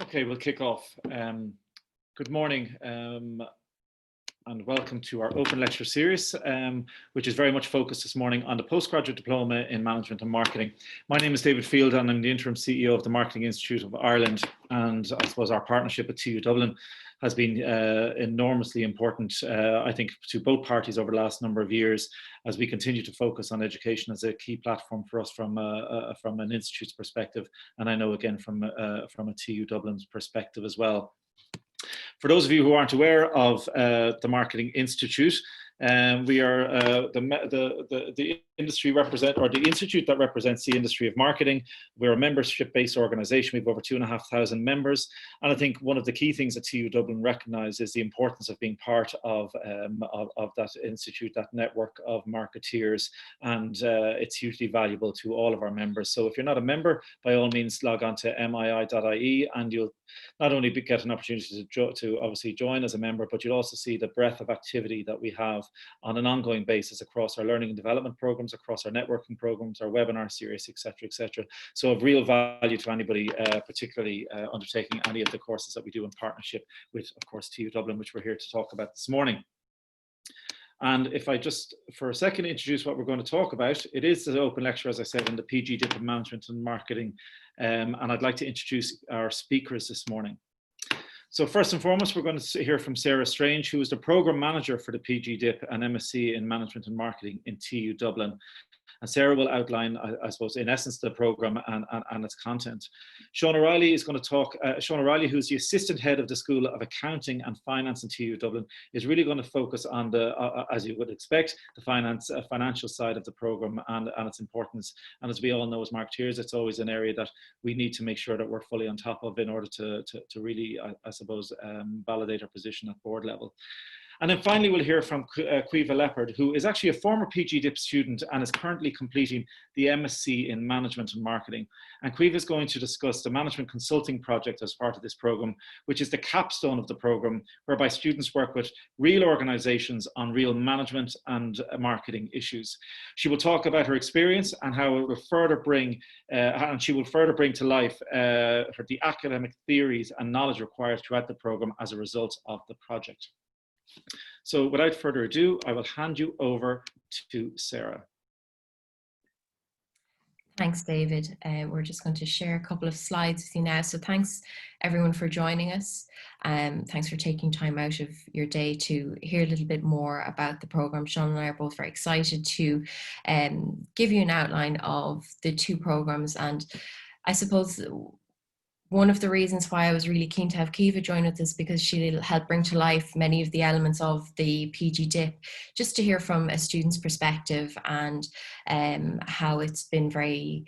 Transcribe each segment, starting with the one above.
Okay, we'll kick off. Good morning and welcome to our open lecture series, which is very much focused this morning on the postgraduate diploma in management and marketing. My name is David Field and I'm the interim CEO of the Marketing Institute of Ireland, and I suppose our partnership with TU Dublin has been enormously important, I think, to both parties over the last number of years as we continue to focus on education as a key platform for us from an institute's perspective, and I know again from a TU Dublin's perspective as well. For those of you who aren't aware of the Marketing Institute, we are the industry the institute that represents the industry of marketing. We're a membership-based organisation. We have over 2,500 members, and I think one of the key things that TU Dublin recognises is the importance of being part of that institute, that network of marketeers, and it's hugely valuable to all of our members. So if you're not a member, by all means log on to mii.ie, and you'll not only get an opportunity to obviously join as a member, but you'll also see the breadth of activity that we have on an ongoing basis across our learning and development programs, across our networking programs, our webinar series, etc. So of real value to anybody, particularly undertaking any of the courses that we do in partnership with, of course, TU Dublin, which we're here to talk about this morning. And if I just for a second introduce what we're going to talk about, it is an open lecture, as I said, in the PgDip of management and marketing, and I'd like to introduce our speakers this morning. So first and foremost, we're going to hear from Sarah Strange, who is the Programme Manager for the PgDip and MSc in Management and Marketing in TU Dublin. And Sarah will outline, I suppose, in essence, the programme and its content. Sean O'Reilly is going to talk. Sean O'Reilly, who's the Assistant Head of the School of Accounting and Finance in TU Dublin, is really going to focus on the, as you would expect, the financial side of the programme and its importance. And as we all know as marketeers, it's always an area that we need to make sure that we're fully on top of in order to really, I suppose, validate our position at board level. And then finally, we'll hear from Caoimhe Leppard, who is actually a former PgDip student and is currently completing the MSc in Management and Marketing. And Caoimhe is going to discuss the Management Consulting Project as part of this programme, which is the capstone of the programme, whereby students work with real organisations on real management and marketing issues. She will talk about her experience and how it will further bring, and she will further bring to life the academic theories and knowledge required throughout the programme as a result of the project. So without further ado, I will hand you over to Sarah. Thanks, David. We're just going to share a couple of slides with you now. So thanks everyone for joining us. Thanks for taking time out of your day to hear a little bit more about the programme. Sean and I are both very excited to give you an outline of the two programmes. And I suppose one of the reasons why I was really keen to have Caoimhe join us is because she'll help bring to life many of the elements of the PgDip, just to hear from a student's perspective and how it's been very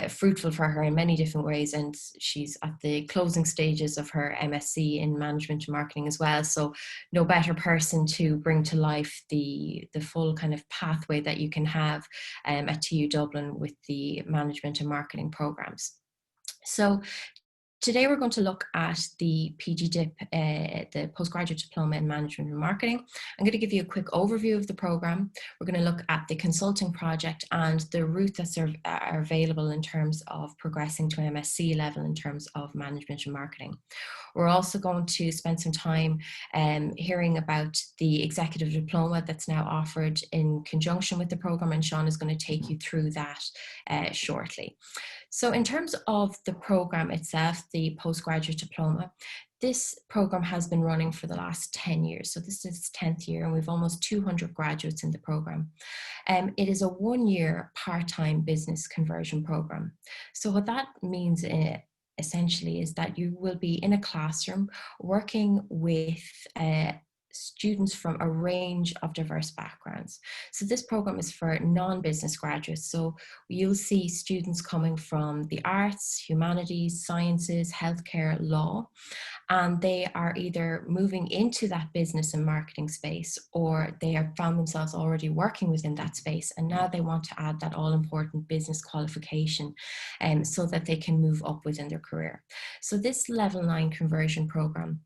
fruitful for her in many different ways. And she's at the closing stages of her MSc in Management and Marketing as well. So no better person to bring to life the full kind of pathway that you can have at TU Dublin with the Management and Marketing programs. So today we're going to look at the PgDip, the Postgraduate Diploma in Management and Marketing. I'm going to give you a quick overview of the programme. We're going to look at the Consulting Project and the routes that are available in terms of progressing to MSc level in terms of Management and Marketing. We're also going to spend some time hearing about the Executive Diploma that's now offered in conjunction with the programme, and Sean is going to take you through that shortly. So in terms of the programme itself, the Postgraduate Diploma, this programme has been running for the last 10 years. So this is its 10th year and we've almost 200 graduates in the programme. It is a one-year part-time business conversion programme. So what that means essentially is that you will be in a classroom working with students from a range of diverse backgrounds. So this program is for non-business graduates. So you'll see students coming from the arts, humanities, sciences, healthcare, law, and they are either moving into that business and marketing space, or they have found themselves already working within that space, and now they want to add that all-important business qualification so that they can move up within their career. So this level 9 conversion program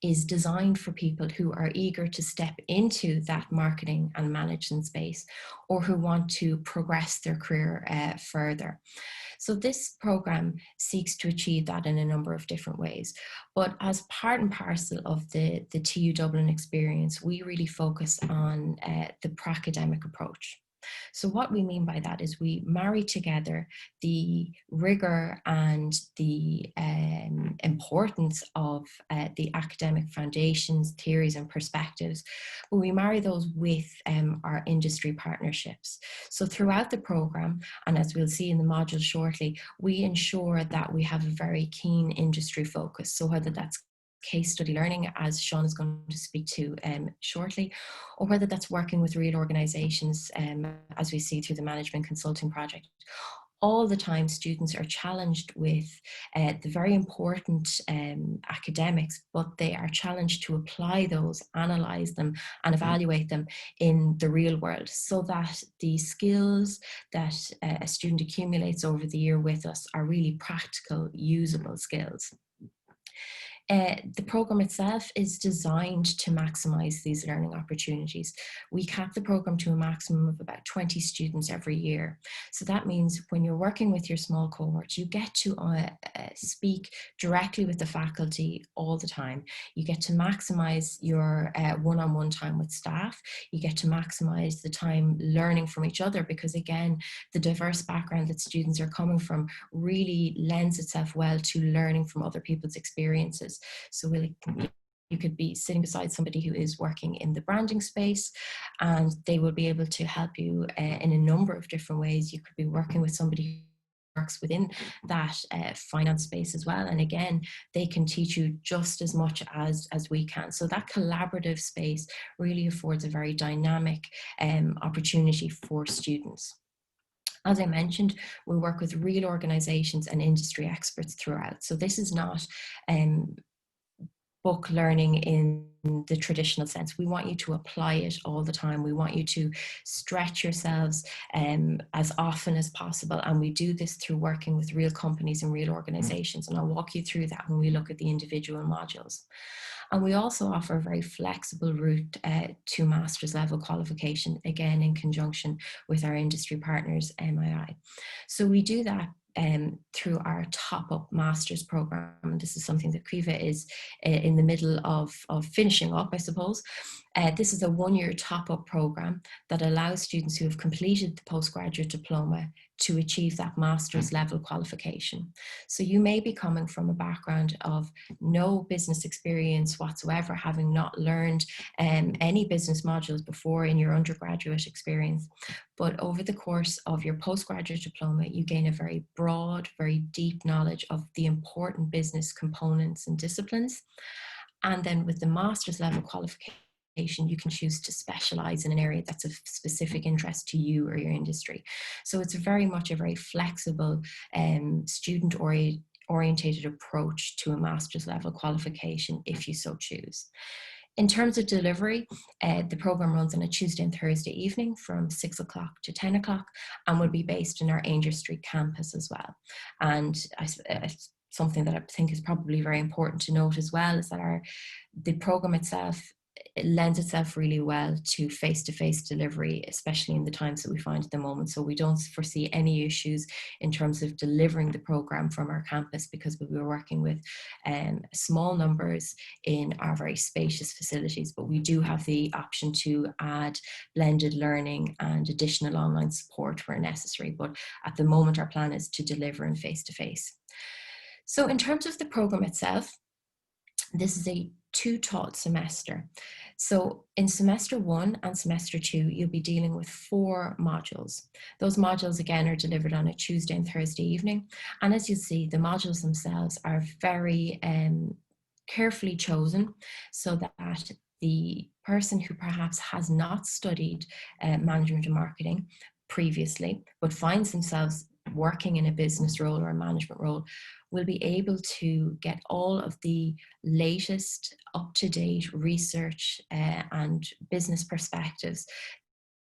is designed for people who are eager to step into that marketing and management space, or who want to progress their career further. So this program seeks to achieve that in a number of different ways. But as part and parcel of the TU Dublin experience, we really focus on the pro-academic approach. So what we mean by that is we marry together the rigor and the importance of the academic foundations, theories and perspectives, but we marry those with our industry partnerships. So throughout the program, and as we'll see in the module shortly, we ensure that we have a very keen industry focus. So whether that's case study learning, as Sean is going to speak to shortly, or whether that's working with real organizations, as we see through the Management Consulting Project. All the time, students are challenged with the very important academics, but they are challenged to apply those, analyze them, and evaluate them in the real world, so that the skills that a student accumulates over the year with us are really practical, usable skills. The program itself is designed to maximize these learning opportunities. We cap the program to a maximum of about 20 students every year. So that means when you're working with your small cohort, you get to speak directly with the faculty all the time. You get to maximize your one-on-one time with staff. You get to maximize the time learning from each other, because again, the diverse background that students are coming from really lends itself well to learning from other people's experiences. So you could be sitting beside somebody who is working in the branding space, and they will be able to help you in a number of different ways. You could be working with somebody who works within that finance space as well. And again, they can teach you just as much as we can. So that collaborative space really affords a very dynamic opportunity for students. As I mentioned, we work with real organizations and industry experts throughout. So this is not book learning in the traditional sense. We want you to apply it all the time. We want you to stretch yourselves as often as possible. And we do this through working with real companies and real organizations. And I'll walk you through that when we look at the individual modules. And we also offer a very flexible route to master's level qualification, again, in conjunction with our industry partners, MII. So we do that through our top-up master's program. This is something that Caoimhe is in the middle of finishing up, I suppose. This is a one-year top-up program that allows students who have completed the postgraduate diploma to achieve that master's level qualification. So you may be coming from a background of no business experience whatsoever, having not learned any business modules before in your undergraduate experience. But over the course of your postgraduate diploma, you gain a very broad, very deep knowledge of the important business components and disciplines. And then with the master's level qualification, you can choose to specialize in an area that's of specific interest to you or your industry. So it's very much a very flexible student-orientated approach to a master's level qualification if you so choose. In terms of delivery, the program runs on a Tuesday and Thursday evening from 6 o'clock to 10 o'clock and will be based in our Ainger Street campus as well. And something that I think is probably very important to note as well is that the program itself, it lends itself really well to face-to-face delivery, especially in the times that we find at the moment. So we don't foresee any issues in terms of delivering the program from our campus, because we were working with small numbers in our very spacious facilities, but we do have the option to add blended learning and additional online support where necessary. But at the moment, our plan is to deliver in face-to-face. So in terms of the program itself, this is a two-taught semester. So in semester 1 and semester 2, you'll be dealing with 4 modules. Those modules, again, are delivered on a Tuesday and Thursday evening. And as you see, the modules themselves are very carefully chosen so that the person who perhaps has not studied management and marketing previously, but finds themselves working in a business role or a management role, will be able to get all of the latest up-to-date research and business perspectives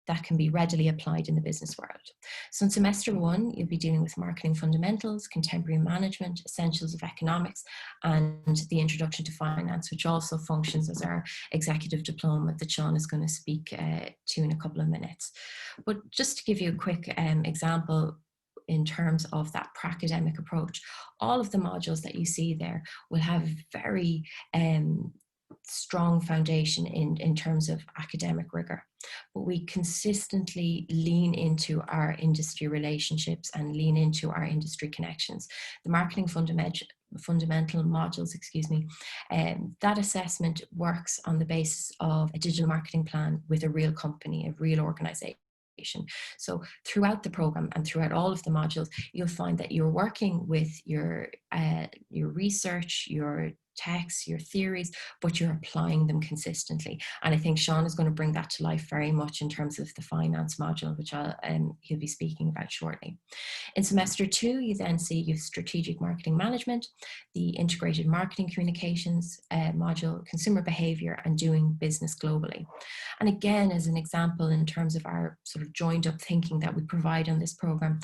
that can be readily applied in the business world. So in semester 1, you'll be dealing with marketing fundamentals, contemporary management, essentials of economics, and the introduction to finance, which also functions as our executive diploma that Sean is going to speak to in a couple of minutes. But just to give you a quick example, in terms of that academic approach, all of the modules that you see there will have very strong foundation in terms of academic rigor, but we consistently lean into our industry relationships and lean into our industry connections. The marketing fundamental modules, that assessment works on the basis of a digital marketing plan with a real company, a real organization. So throughout the program and throughout all of the modules, you'll find that you're working with your research, your texts, your theories, but you're applying them consistently. And I think Sean is going to bring that to life very much in terms of the finance module, which he'll be speaking about shortly. In semester 2, you then see your strategic marketing management, the integrated marketing communications module, consumer behavior, and doing business globally. And again, as an example, in terms of our sort of joined up thinking that we provide on this program,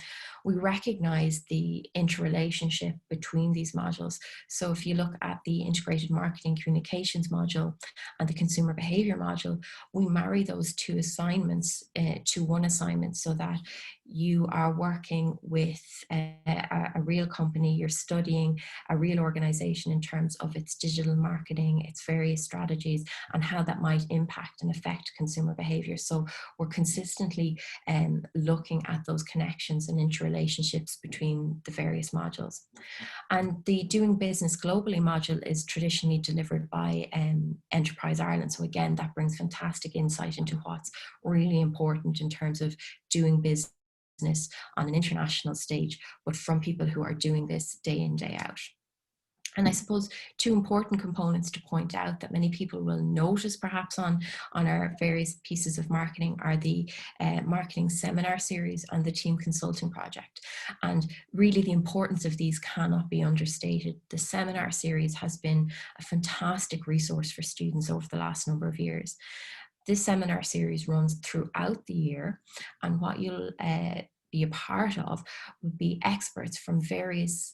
we recognize the interrelationship between these modules. So if you look at the integrated marketing communications module and the consumer behavior module, we marry those two assignments to one assignment so that you are working with a real company, you're studying a real organization in terms of its digital marketing, its various strategies, and how that might impact and affect consumer behavior. So we're consistently looking at those connections and interrelationships between the various modules. And the Doing Business Globally module is traditionally delivered by Enterprise Ireland. So again, that brings fantastic insight into what's really important in terms of doing business on an international stage, but from people who are doing this day in, day out. And I suppose two important components to point out that many people will notice perhaps on our various pieces of marketing are the marketing seminar series and the team consulting project. And really the importance of these cannot be understated. The seminar series has been a fantastic resource for students over the last number of years. This seminar series runs throughout the year, and what you'll be a part of would be experts from various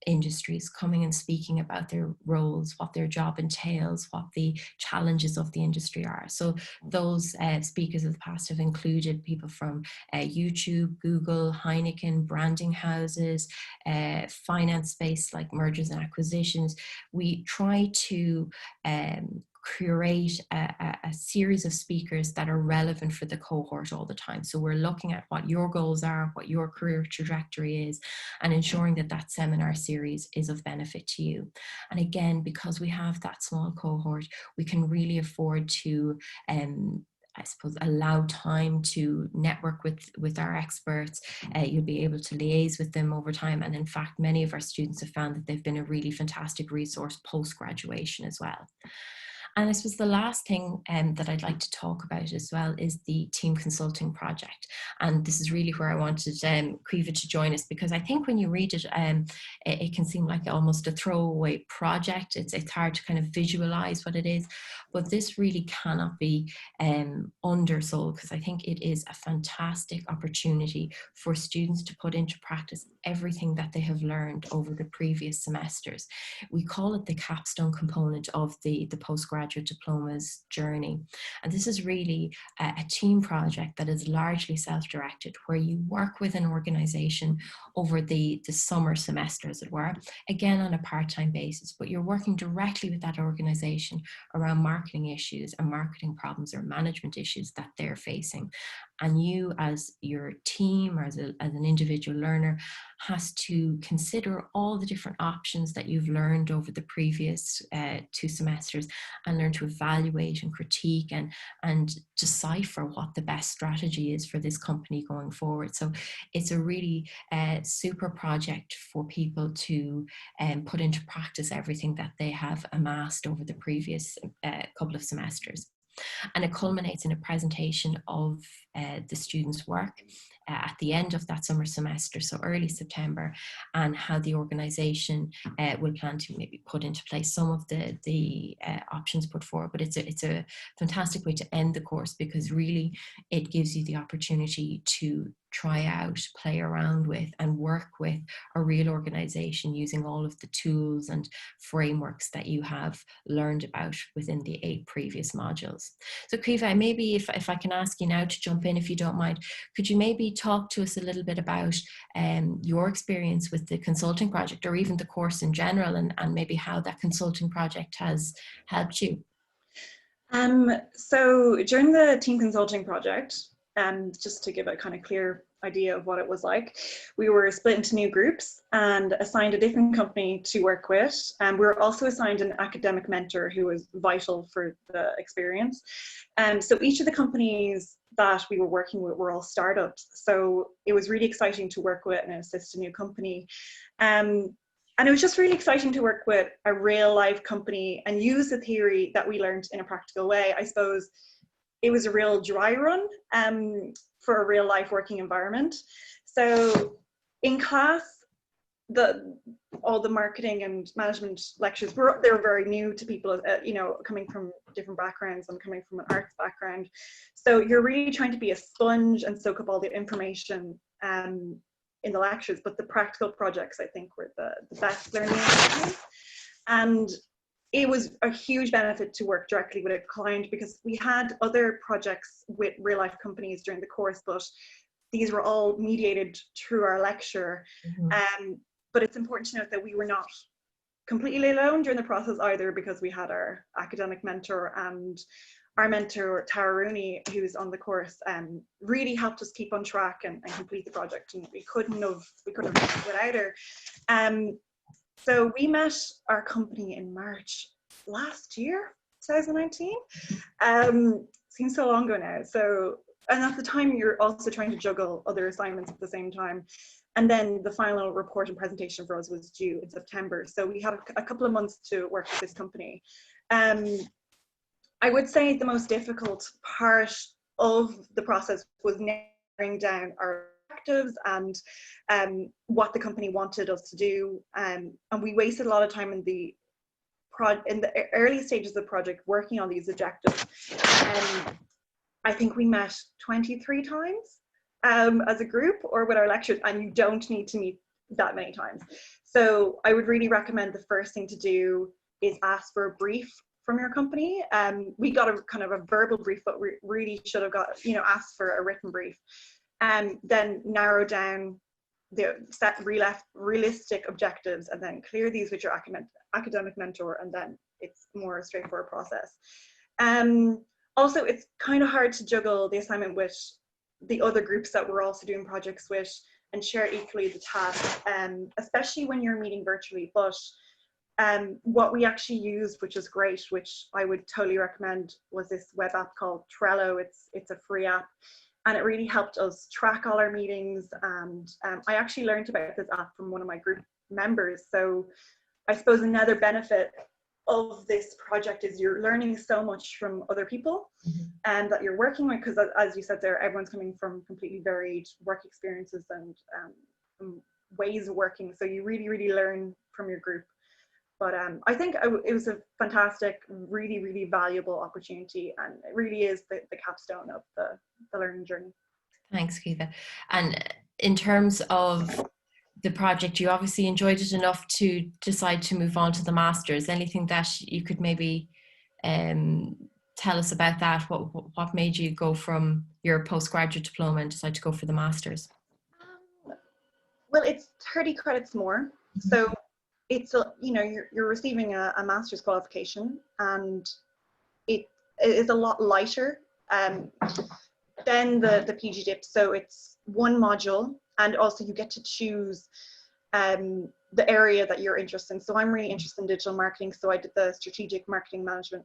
industries coming and speaking about their roles, what their job entails, what the challenges of the industry are. So those speakers of the past have included people from YouTube, Google, Heineken, branding houses, finance space like mergers and acquisitions. We try to curate a series of speakers that are relevant for the cohort all the time. So we're looking at what your goals are, what your career trajectory is, and ensuring that that seminar series is of benefit to you. And again, because we have that small cohort, we can really afford to I suppose allow time to network with our experts. You'll be able to liaise with them over time. And in fact, many of our students have found that they've been a really fantastic resource post-graduation as well. And I suppose the last thing that I'd like to talk about as well is the team consulting project. And this is really where I wanted Caoimhe to join us, because I think when you read it, it can seem like almost a throwaway project. It's hard to kind of visualize what it is, but this really cannot be undersold, because I think it is a fantastic opportunity for students to put into practice everything that they have learned over the previous semesters. We call it the capstone component of the postgraduate diploma's journey. And this is really a team project that is largely self-directed, where you work with an organization over the summer semester, as it were, again on a part-time basis, but you're working directly with that organization around marketing issues and marketing problems or management issues that they're facing. And you, as your team or as an individual learner, has to consider all the different options that you've learned over the previous 2 semesters and learn to evaluate and critique and decipher what the best strategy is for this company going forward. So it's a really super project for people to put into practice everything that they have amassed over the previous couple of semesters. And it culminates in a presentation of the students' work at the end of that summer semester, so early September, and how the organisation will plan to maybe put into place some of the options put forward. But it's a fantastic way to end the course, because really it gives you the opportunity to try out, play around with, and work with a real organisation using all of the tools and frameworks that you have learned about within the 8 previous modules. So Caoimhe, maybe if I can ask you now to jump in, if you don't mind, could you maybe talk to us a little bit about your experience with the consulting project, or even the course in general, and maybe how that consulting project has helped you? So during the team consulting project, and just to give a kind of clear idea of what it was like, we were split into new groups and assigned a different company to work with. And we were also assigned an academic mentor who was vital for the experience. So each of the companies that we were working with were all startups. So it was really exciting to work with and assist a new company. And it was just really exciting to work with a real life company and use the theory that we learned in a practical way. I suppose it was a real dry run for a real life working environment. So in class, all the marketing and management lectures they were very new to people, you know, coming from different backgrounds. I'm coming from an arts background. So you're really trying to be a sponge and soak up all the information in the lectures, but the practical projects, I think, were the best learning experience. And it was a huge benefit to work directly with a client, because we had other projects with real life companies during the course, but these were all mediated through our lecture. But it's important to note that we were not completely alone during the process either, because we had our academic mentor, and our mentor, Tara Rooney, who's on the course, really helped us keep on track and complete the project. And we couldn't have done it without her. So we met our company in March last year, 2019. Seems so long ago now. So, and at the time you're also trying to juggle other assignments at the same time. And then the final report and presentation for us was due in September. So we had a couple of months to work with this company. I would say the most difficult part of the process was narrowing down our objectives and what the company wanted us to do. And we wasted a lot of time in the early stages of the project working on these objectives. I think we met 23 times as a group or with our lectures, and you don't need to meet that many times. So I would really recommend the first thing to do is ask for a brief from your company. We got a kind of a verbal brief, but we really should have got, you know, asked for a written brief, and then narrow down the set realistic objectives, and then clear these with your academic mentor, and then it's more a straightforward process. Also, it's kind of hard to juggle the assignment with the other groups that we're also doing projects with and share equally the task, especially when you're meeting virtually. But what we actually used, which is great, which I would totally recommend, was this web app called Trello. It's a free app, and it really helped us track all our meetings. And I actually learned about this app from one of my group members. So I suppose another benefit of this project is you're learning so much from other people and that you're working with, because as you said there, everyone's coming from completely varied work experiences and ways of working. So you really learn from your group. But I think it was a fantastic, really valuable opportunity, and it really is the capstone of the learning journey. Thanks, Caoimhe. And in terms of the project, you obviously enjoyed it enough to decide to move on to the Masters. Anything that you could maybe tell us about that? What made you go from your postgraduate diploma and decide to go for the Masters? Well, it's 30 credits more. So it's you're receiving a master's qualification, and it is a lot lighter than the PgDip. So it's one module, and also you get to choose the area that you're interested in. So I'm really interested in digital marketing, so I did the strategic marketing management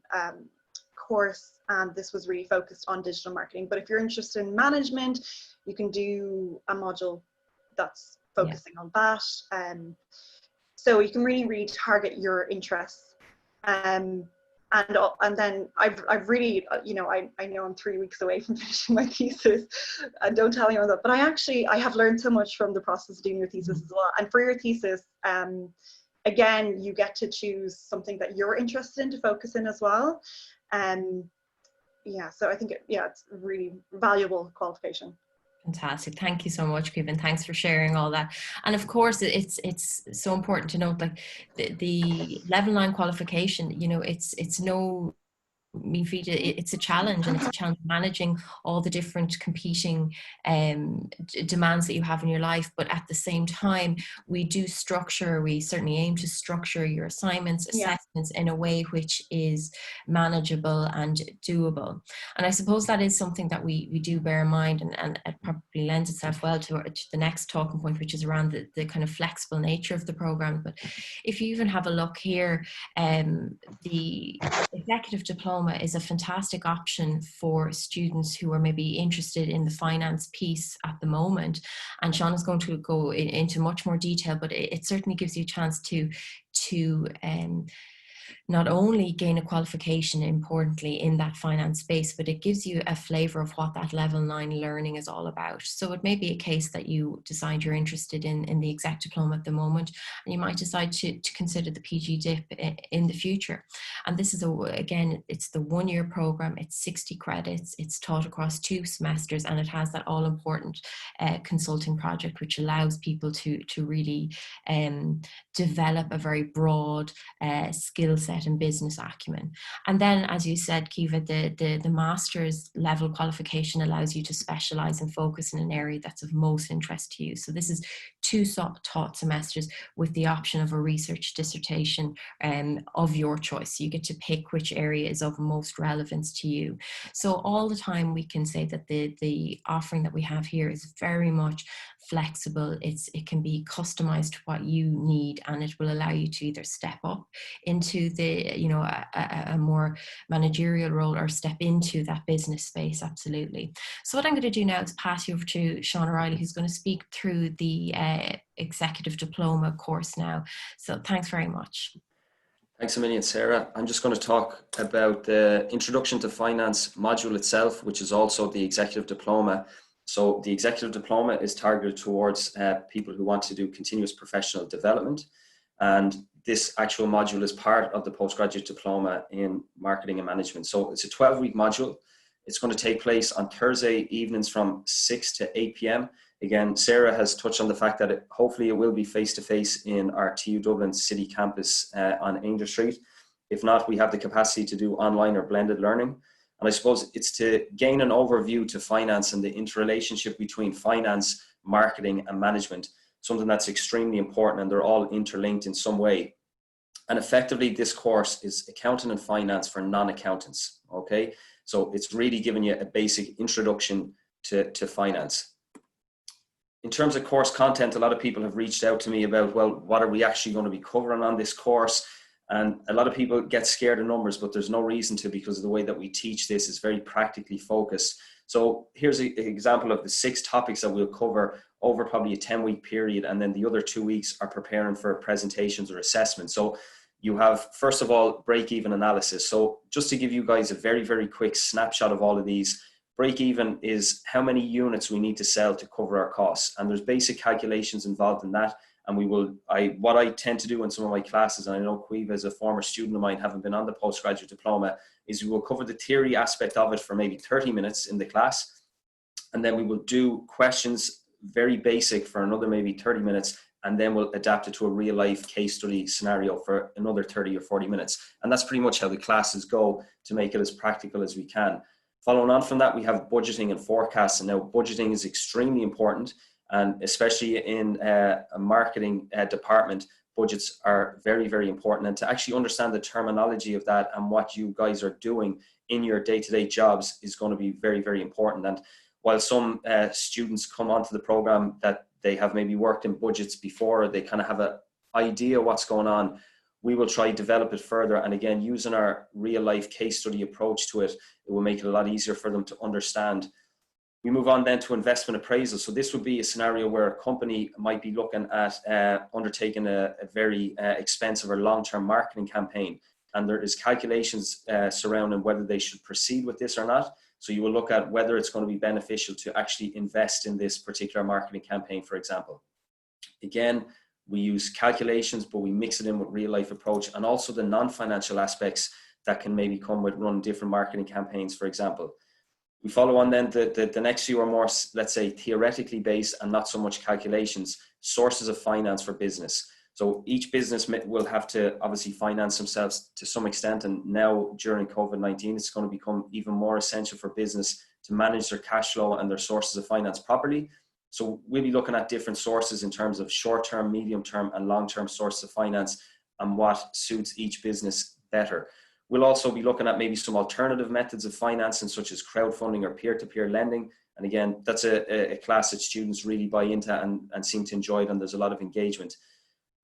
course, and this was really focused on digital marketing. But if you're interested in management, you can do a module that's focusing on that. So you can really target your interests. And then I've really, you know, I know I'm 3 weeks away from finishing my thesis, and don't tell anyone that, but I have learned so much from the process of doing your thesis as well. And for your thesis, again, you get to choose something that you're interested in to focus in as well. Yeah, so I think it's a really valuable qualification. Fantastic. Thank you so much, Caoimhe. Thanks for sharing all that. And of course, it's so important to note, like the level 9 qualification, you know, it's no mean feat. It's a challenge, and it's a challenge managing all the different competing demands that you have in your life. But at the same time, we certainly aim to structure your assignments, assessments in a way which is manageable and doable. And I suppose that is something that we do bear in mind, and it probably lends itself well to the next talking point, which is around the kind of flexible nature of the program. But if you even have a look here, the executive diploma is a fantastic option for students who are maybe interested in the finance piece at the moment. And Sean is going to go into much more detail, but it certainly gives you a chance to not only gain a qualification, importantly, in that finance space, but it gives you a flavor of what that level 9 learning is all about. So it may be a case that you decide you're interested in the exec diploma at the moment, and you might decide to consider the PgDip in the future. And this is, again, it's the 1-year program, it's 60 credits, it's taught across 2 semesters, and it has that all-important consulting project, which allows people to really develop a very broad skill set and business acumen. And then, as you said, Caoimhe, the master's level qualification allows you to specialize and focus in an area that's of most interest to you. So this is 2 taught semesters with the option of a research dissertation of your choice. You get to pick which area is of most relevance to you. So all the time we can say that the offering that we have here is very much flexible. It can be customized to what you need, and it will allow you to either step up into a more managerial role or step into that business space. Absolutely. So what I'm going to do now is pass you over to Sean O'Reilly, who's going to speak through the executive diploma course now. So thanks very much. Thanks a million, Sarah. I'm just going to talk about the Introduction to Finance module itself, which is also the executive diploma. So the executive diploma is targeted towards people who want to do continuous professional development. And this actual module is part of the postgraduate diploma in marketing and management. So it's a 12-week module. It's going to take place on Thursday evenings from 6 to 8 p.m. Again, Sarah has touched on the fact that hopefully it will be face-to-face in our TU Dublin city campus on Ainger Street. If not, we have the capacity to do online or blended learning. And I suppose it's to gain an overview to finance and the interrelationship between finance, marketing and management, something that's extremely important, and they're all interlinked in some way. And effectively, this course is accounting and finance for non-accountants, okay? So it's really giving you a basic introduction to finance. In terms of course content, a lot of people have reached out to me about, well, what are we actually going to be covering on this course? And a lot of people get scared of numbers, but there's no reason to, because of the way that we teach this is very practically focused. So here's an example of the 6 topics that we'll cover over probably a 10-week period. And then the other 2 weeks are preparing for presentations or assessments. So you have, first of all, break-even analysis. So just to give you guys a very, very quick snapshot of all of these, break-even is how many units we need to sell to cover our costs. And there's basic calculations involved in that. And what I tend to do in some of my classes, and I know Caoimhe is a former student of mine, having been on the postgraduate diploma, is we will cover the theory aspect of it for maybe 30 minutes in the class. And then we will do questions, very basic, for another maybe 30 minutes. And then we'll adapt it to a real life case study scenario for another 30 or 40 minutes. And that's pretty much how the classes go, to make it as practical as we can. Following on from that, we have budgeting and forecasting. Now, budgeting is extremely important. And especially in a marketing department, budgets are very, very important. And to actually understand the terminology of that and what you guys are doing in your day-to-day jobs is going to be very, very important. And while some students come onto the program that they have maybe worked in budgets before, or they kind of have an idea what's going on, we will try to develop it further. And again, using our real-life case study approach to it, it will make it a lot easier for them to understand. We move on then to investment appraisal. So this would be a scenario where a company might be looking at undertaking a very expensive or long-term marketing campaign. and there is calculations surrounding whether they should proceed with this or not. So you will look at whether it's going to be beneficial to actually invest in this particular marketing campaign, for example. Again, we use calculations, but we mix it in with real life approach, and also the non-financial aspects that can maybe come with running different marketing campaigns, for example. We follow on then, the next few are more, let's say, theoretically based and not so much calculations, sources of finance for business. So each business will have to obviously finance themselves to some extent. And now during COVID-19, it's going to become even more essential for business to manage their cash flow and their sources of finance properly. So we'll be looking at different sources in terms of short-term, medium-term and long-term sources of finance and what suits each business better. We'll also be looking at maybe some alternative methods of financing, such as crowdfunding or peer-to-peer lending. And again, that's a class that students really buy into and seem to enjoy it, and there's a lot of engagement.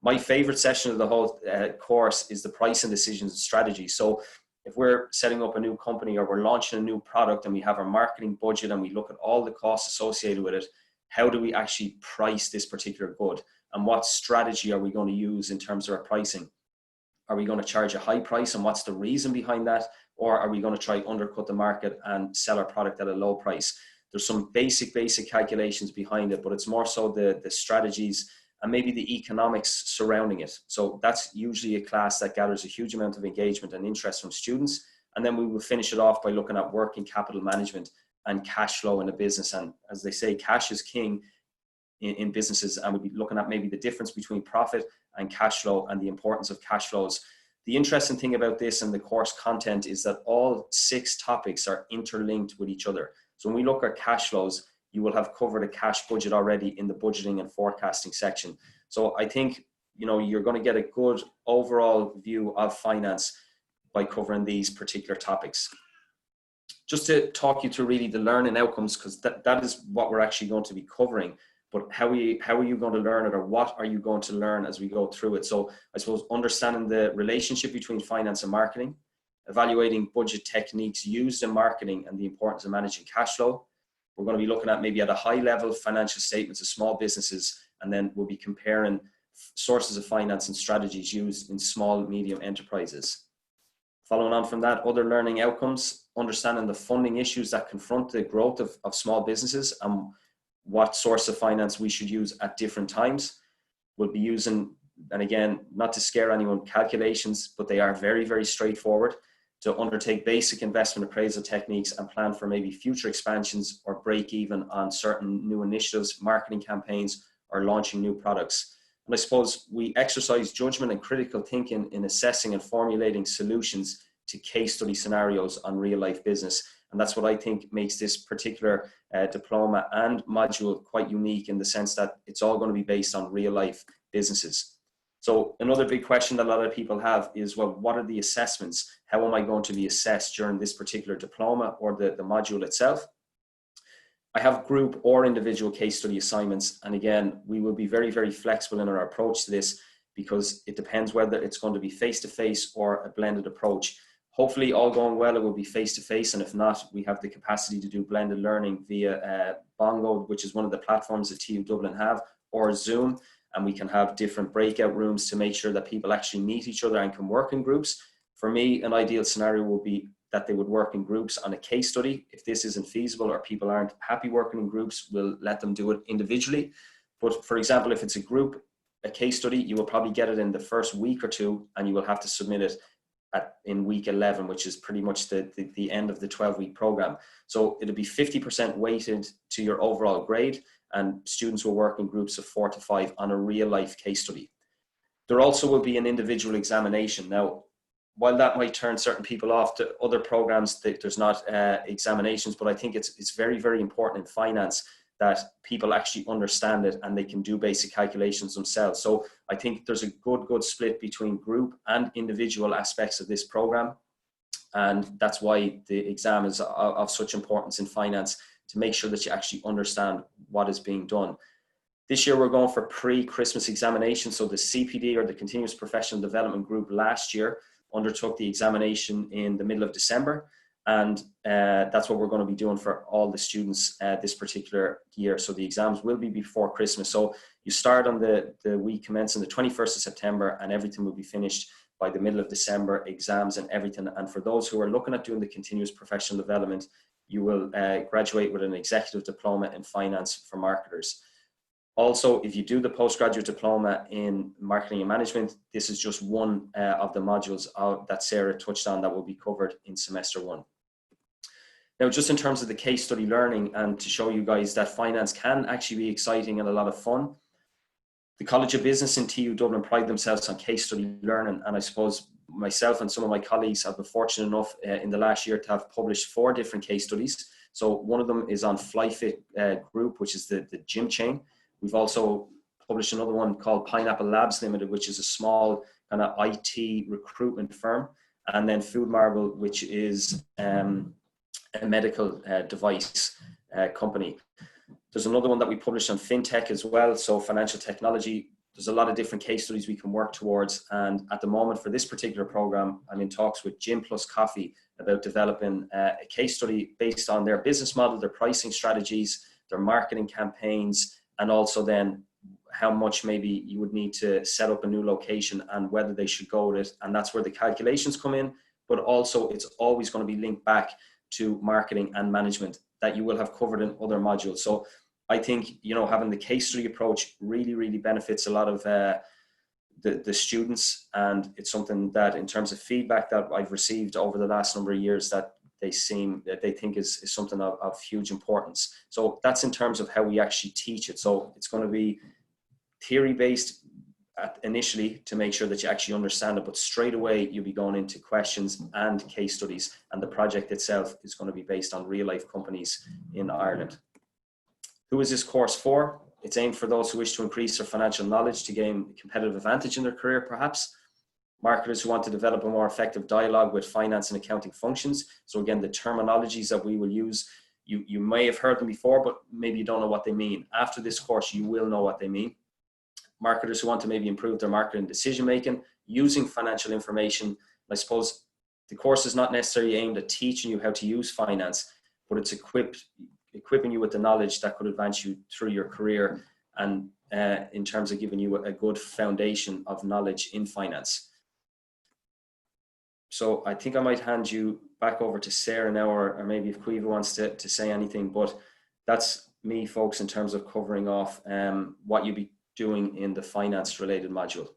My favorite session of the whole course is the pricing decisions and strategy. So if we're setting up a new company or we're launching a new product and we have our marketing budget and we look at all the costs associated with it, how do we actually price this particular good? And what strategy are we going to use in terms of our pricing? Are we going to charge a high price, and what's the reason behind that? Or are we going to try undercut the market and sell our product at a low price? There's some basic calculations behind it, but it's more so the strategies and maybe the economics surrounding it. So that's usually a class that gathers a huge amount of engagement and interest from students. And then we will finish it off by looking at working capital management and cash flow in a business. And as they say, cash is king in businesses, and we'll be looking at maybe the difference between profit and cash flow and the importance of cash flows. The interesting thing about this and the course content is that all 6 topics are interlinked with each other. So when we look at cash flows, you will have covered a cash budget already in the budgeting and forecasting section. So I think, you know, you're going to get a good overall view of finance by covering these particular topics. Just to talk you through really the learning outcomes, because that is what we're actually going to be covering. But how are you going to learn it, or what are you going to learn as we go through it? So I suppose understanding the relationship between finance and marketing, evaluating budget techniques used in marketing and the importance of managing cash flow. We're going to be looking at maybe at a high level financial statements of small businesses, and then we'll be comparing sources of finance and strategies used in small, medium enterprises. Following on from that, other learning outcomes, understanding the funding issues that confront the growth of small businesses and what source of finance we should use at different times. We'll be using, and again, not to scare anyone, calculations, but they are very, very straightforward, to undertake basic investment appraisal techniques and plan for maybe future expansions or break even on certain new initiatives, marketing campaigns, or launching new products. And I suppose we exercise judgment and critical thinking in assessing and formulating solutions to case study scenarios on real life business. And that's what I think makes this particular diploma and module quite unique, in the sense that it's all going to be based on real life businesses. So another big question that a lot of people have is, well, what are the assessments? How am I going to be assessed during this particular diploma or the module itself? I have group or individual case study assignments. And again, we will be very, very flexible in our approach to this, because it depends whether it's going to be face-to-face or a blended approach. Hopefully, all going well, it will be face-to-face. And if not, we have the capacity to do blended learning via Bongo, which is one of the platforms that TU Dublin have, or Zoom. And we can have different breakout rooms to make sure that people actually meet each other and can work in groups. For me, an ideal scenario would be that they would work in groups on a case study. If this isn't feasible or people aren't happy working in groups, we'll let them do it individually. But for example, if it's a case study, you will probably get it in the first week or 2, and you will have to submit it in week 11, which is pretty much the end of the 12-week program. So it'll be 50% weighted to your overall grade, and students will work in groups of 4 to 5 on a real life case study. There also will be an individual examination. Now, while that might turn certain people off to other programs, there's not examinations, but I think it's very, very important in finance that people actually understand it and they can do basic calculations themselves. So I think there's a good split between group and individual aspects of this program. And that's why the exam is of such importance in finance, to make sure that you actually understand what is being done. This year, we're going for pre-Christmas examination. So the CPD, or the Continuous Professional Development Group, last year undertook the examination in the middle of December. And that's what we're going to be doing for all the students this particular year. So the exams will be before Christmas. So you start on the week commencing the 21st of September, and everything will be finished by the middle of December, exams and everything. And for those who are looking at doing the continuous professional development, you will graduate with an executive diploma in finance for marketers. Also, if you do the postgraduate diploma in marketing and management, this is just one of the modules that Sarah touched on that will be covered in semester 1. Now, just in terms of the case study learning, and to show you guys that finance can actually be exciting and a lot of fun, the College of Business in TU Dublin pride themselves on case study learning. And I suppose myself and some of my colleagues have been fortunate enough in the last year to have published 4 different case studies. So one of them is on FlyFit Group, which is the gym chain. We've also published another one called Pineapple Labs Limited, which is a small kind of IT recruitment firm. And then Food Marble, which is a medical device company. There's another one that we published on fintech as well, so financial technology. There's a lot of different case studies we can work towards, and at the moment for this particular program, I'm in talks with Gym Plus Coffee about developing a case study based on their business model, their pricing strategies, their marketing campaigns, and also then how much maybe you would need to set up a new location and whether they should go with it. And that's where the calculations come in, but also it's always going to be linked back to marketing and management that you will have covered in other modules. So I think, you know, having the case study approach really, really benefits a lot of the students. And it's something that in terms of feedback that I've received over the last number of years that they think is something of huge importance. So that's in terms of how we actually teach it. So it's going to be theory based initially to make sure that you actually understand it, but straight away you'll be going into questions and case studies, and the project itself is going to be based on real life companies in Ireland. Who is this course for? It's aimed for those who wish to increase their financial knowledge to gain competitive advantage in their career, perhaps. Marketers who want to develop a more effective dialogue with finance and accounting functions. So again, the terminologies that we will use, you may have heard them before, but maybe you don't know what they mean. After this course, you will know what they mean. Marketers who want to maybe improve their marketing decision-making using financial information. I suppose the course is not necessarily aimed at teaching you how to use finance, but it's equipping you with the knowledge that could advance you through your career, and in terms of giving you a good foundation of knowledge in finance. So I think I might hand you back over to Sarah now, or maybe if Caoimhe wants to say anything, but that's me, folks, in terms of covering off what you'll be doing in the finance related module.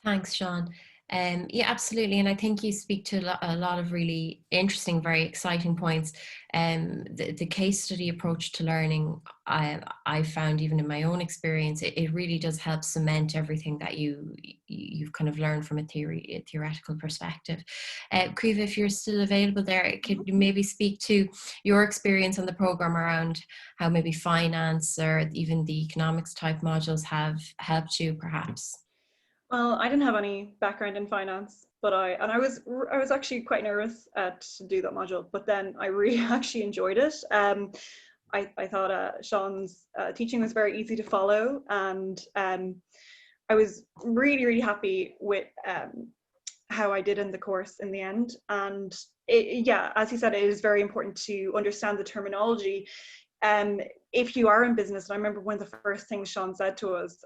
Thanks, Sean. Yeah, absolutely. And I think you speak to a lot of really interesting, very exciting points. The case study approach to learning, I found even in my own experience, it really does help cement everything that you've kind of learned from a theoretical perspective. Caoimhe, if you're still available there, could you maybe speak to your experience on the program around how maybe finance or even the economics type modules have helped you, perhaps? Well, I didn't have any background in finance, but I was actually quite nervous to do that module, but then I really actually enjoyed it. I thought Sean's teaching was very easy to follow, and I was really, really happy with how I did in the course in the end. And yeah, as he said, it is very important to understand the terminology. If you are in business, and I remember one of the first things Sean said to us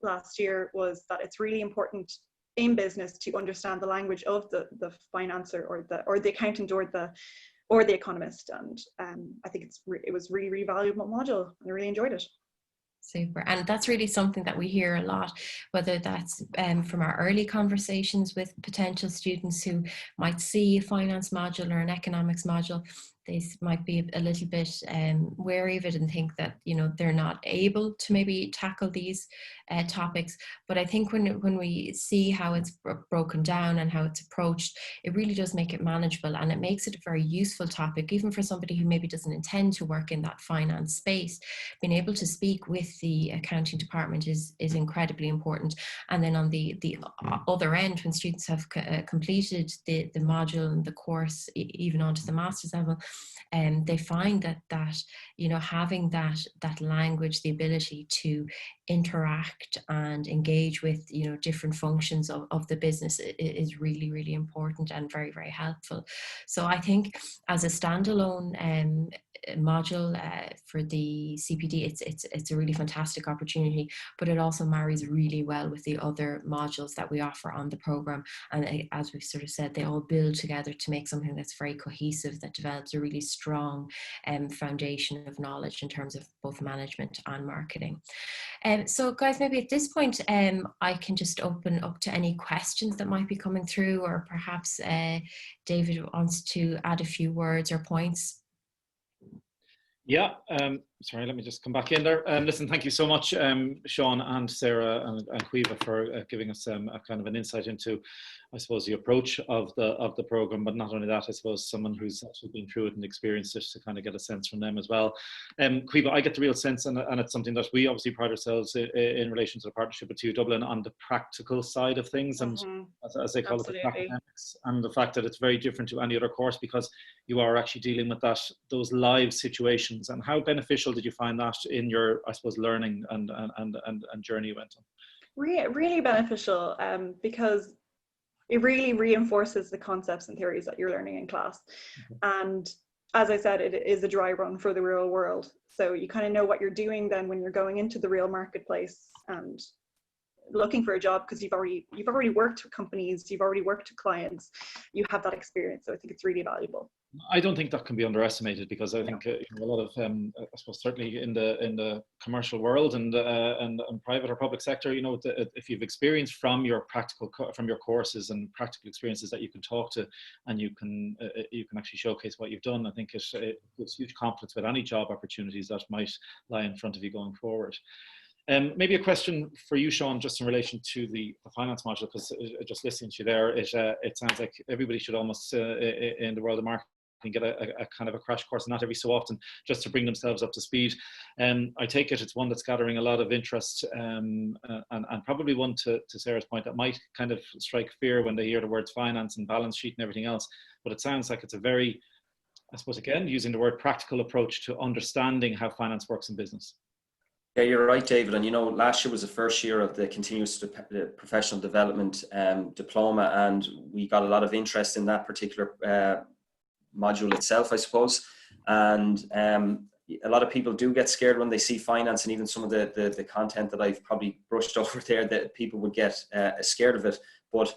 last year was that it's really important in business to understand the language of the financer or the accountant or the economist. And I think it was really, really valuable module, and I really enjoyed it. Super. And that's really something that we hear a lot, whether that's from our early conversations with potential students who might see a finance module or an economics module. They might be a little bit wary of it and think that, you know, they're not able to maybe tackle these topics. But I think when we see how it's broken down and how it's approached, it really does make it manageable, and it makes it a very useful topic, even for somebody who maybe doesn't intend to work in that finance space. Being able to speak with the accounting department is incredibly important. And then on the other end, when students have completed the module and the course, even onto the master's level, they find that you know, having that language, the ability to interact and engage with, you know, different functions of the business is really, really important and very, very helpful. So I think as a standalone module for the CPD, it's a really fantastic opportunity, but it also marries really well with the other modules that we offer on the program. And as we've sort of said, they all build together to make something that's very cohesive, that develops a really strong foundation of knowledge in terms of both management and marketing. So guys, maybe at this point, I can just open up to any questions that might be coming through, or perhaps David wants to add a few words or points. Yeah, sorry, let me just come back in there. Listen, thank you so much, Sean and Sarah and Caoimhe, for giving us a kind of an insight into, I suppose, the approach of the program. But not only that, I suppose someone who's actually been through it and experienced it, to kind of get a sense from them as well. Caoimhe, I get the real sense, and it's something that we obviously pride ourselves in relation to the partnership with TU Dublin, on the practical side of things, and as they call it, the academics, and the fact that it's very different to any other course, because you are actually dealing with those live situations. And how beneficial did you find that in your, I suppose, learning and journey you went on? Really beneficial, because it really reinforces the concepts and theories that you're learning in class. And as I said, it is a dry run for the real world. So you kind of know what you're doing then when you're going into the real marketplace and looking for a job, because you've already worked with companies, you've already worked with clients, you have that experience. So I think it's really valuable. I don't think that can be underestimated, because I think a lot of, I suppose, certainly in the commercial world and private or public sector, if you've experienced from your courses and practical experiences that you can talk to, and you can actually showcase what you've done, I think it gives huge confidence with any job opportunities that might lie in front of you going forward. Maybe a question for you, Sean, just in relation to the finance module, because just listening to you there, it sounds like everybody should almost, in the world of marketing, get a kind of a crash course, not every so often, just to bring themselves up to speed. I take it's one that's gathering a lot of interest, and probably one, to Sarah's point, that might kind of strike fear when they hear the words finance and balance sheet and everything else. But it sounds like it's a very, I suppose, again, using the word practical approach to understanding how finance works in business. Yeah, you're right, David. And last year was the first year of the continuous professional development diploma, and we got a lot of interest in that particular module itself, I suppose. And a lot of people do get scared when they see finance, and even some of the content that I've probably brushed over there, that people would get scared of it. But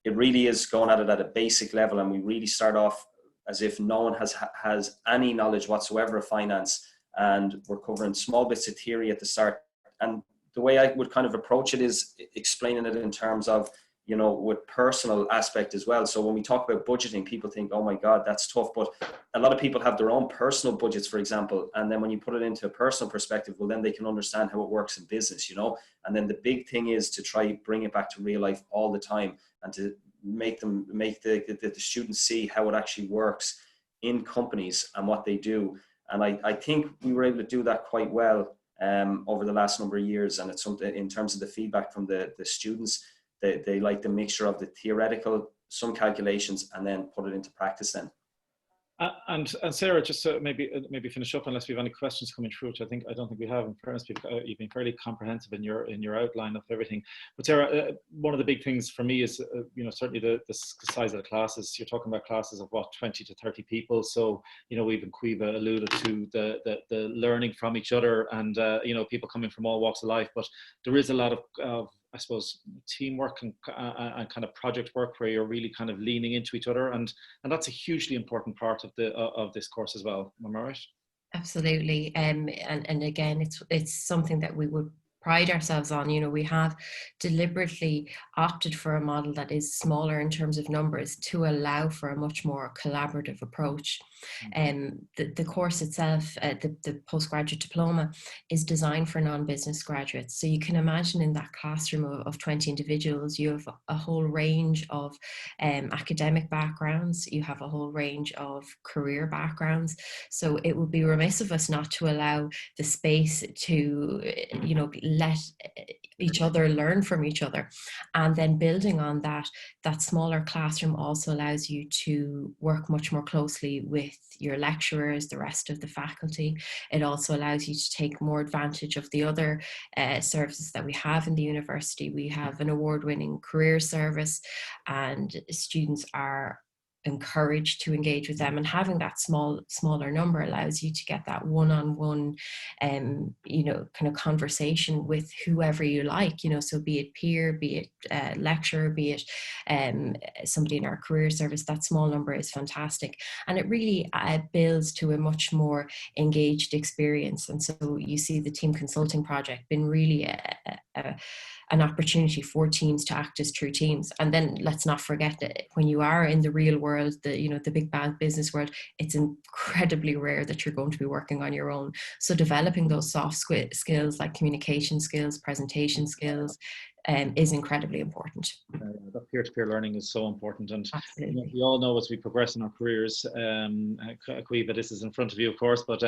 it really is going at it at a basic level, and we really start off as if no one has any knowledge whatsoever of finance. And we're covering small bits of theory at the start. And the way I would kind of approach it is explaining it in terms of, with personal aspect as well. So when we talk about budgeting, people think, oh my God, that's tough. But a lot of people have their own personal budgets, for example. And then when you put it into a personal perspective, well, then they can understand how it works in business, And then the big thing is to try bring it back to real life all the time, and to make the students see how it actually works in companies and what they do. And I think we were able to do that quite well over the last number of years. And it's something, in terms of the feedback from the students, they like the mixture of the theoretical, some calculations, and then put it into practice then. And Sarah, just to maybe finish up, unless we have any questions coming through, which I don't think we have. In fairness, you've been fairly comprehensive in your outline of everything. But Sarah, one of the big things for me is certainly the size of the classes. You're talking about classes of 20 to 30 people. So even Caoimhe alluded to the learning from each other, and people coming from all walks of life. But there is a lot of I suppose, teamwork and kind of project work, where you're really kind of leaning into each other, and that's a hugely important part of this course as well. Am I right? Absolutely, and again, it's something that we would pride ourselves on. We have deliberately opted for a model that is smaller in terms of numbers, to allow for a much more collaborative approach. The course itself, the postgraduate diploma, is designed for non-business graduates. So you can imagine in that classroom of 20 individuals, you have a whole range of academic backgrounds, you have a whole range of career backgrounds. So it would be remiss of us not to allow the space to, let each other learn from each other. And then building on that smaller classroom also allows you to work much more closely with your lecturers, the rest of the faculty. It also allows you to take more advantage of the other services that we have in the university. We have an award-winning career service, and students are encouraged to engage with them, and having that smaller number allows you to get that one-on-one you know, kind of conversation with whoever you like, you know, so be it peer, be it lecturer, be it somebody in our career service. That small number is fantastic, and it really builds to a much more engaged experience. And so you see the Team Consulting Project been really an opportunity for teams to act as true teams. And then let's not forget that when you are in the real world, the big bad business world, it's incredibly rare that you're going to be working on your own. So developing those soft skills like communication skills, presentation skills, is incredibly important. That peer-to-peer learning is so important, and absolutely, you know, we all know as we progress in our careers, Caoimhe, this is in front of you, of course, but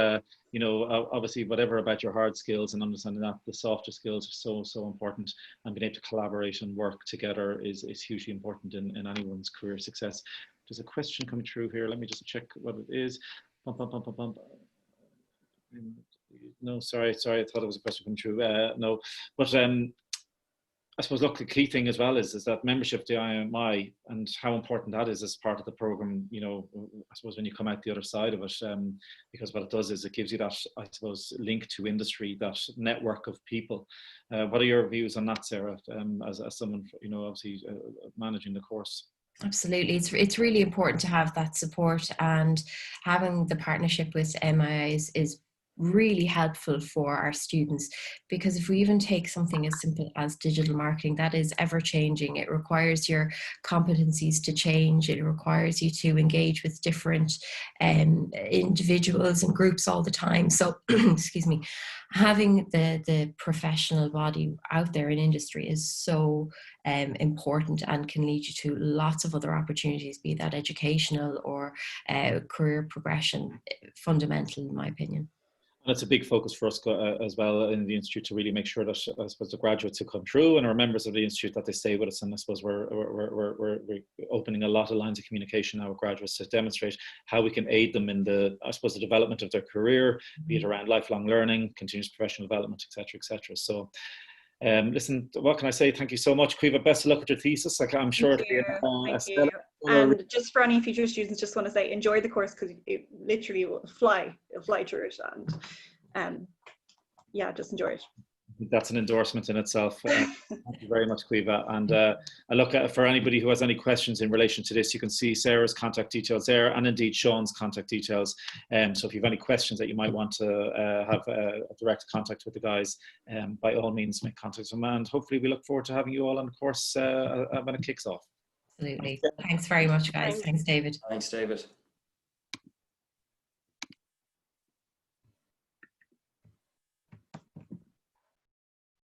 you know, obviously, whatever about your hard skills and understanding that the softer skills are so important, and being able to collaborate and work together is hugely important in anyone's career success. There's a question coming through here. Let me just check what it is. No, sorry, I thought it was a question coming through. No, but I suppose, look, the key thing as well is that membership to IMI and how important that is as part of the program, you know, I suppose when you come out the other side of it, because what it does is it gives you that, I suppose, link to industry, that network of people. What are your views on that, Sarah, as someone, you know, obviously managing the course? Absolutely. It's really important to have that support, and having the partnership with MII is really helpful for our students, because if we even take something as simple as digital marketing, that is ever changing. It requires your competencies to change. It requires you to engage with different individuals and groups all the time. So excuse me, having the professional body out there in industry is so important, and can lead you to lots of other opportunities, be that educational or career progression. Fundamental, in my opinion. And it's a big focus for us as well in the Institute to really make sure that, I suppose, the graduates who come through and are members of the Institute, that they stay with us. And I suppose we're opening a lot of lines of communication now with graduates to demonstrate how we can aid them in the, I suppose, the development of their career, be it around lifelong learning, continuous professional development, etc., etc. So, listen, what can I say? Thank you so much, Caoimhe. Best of luck with your thesis. Like, I'm sure Thank you. And just for any future students, just want to say, enjoy the course, because it literally will fly through it, and yeah, just enjoy it. That's an endorsement in itself. Thank you very much, Caoimhe. And I look at, for anybody who has any questions in relation to this, you can see Sarah's contact details there, and indeed Sean's contact details. So if you have any questions that you might want to have a direct contact with the guys, by all means make contact with them. And hopefully we look forward to having you all on the course when it kicks off. Absolutely. Thanks very much, guys. Thanks, David. Thanks, David.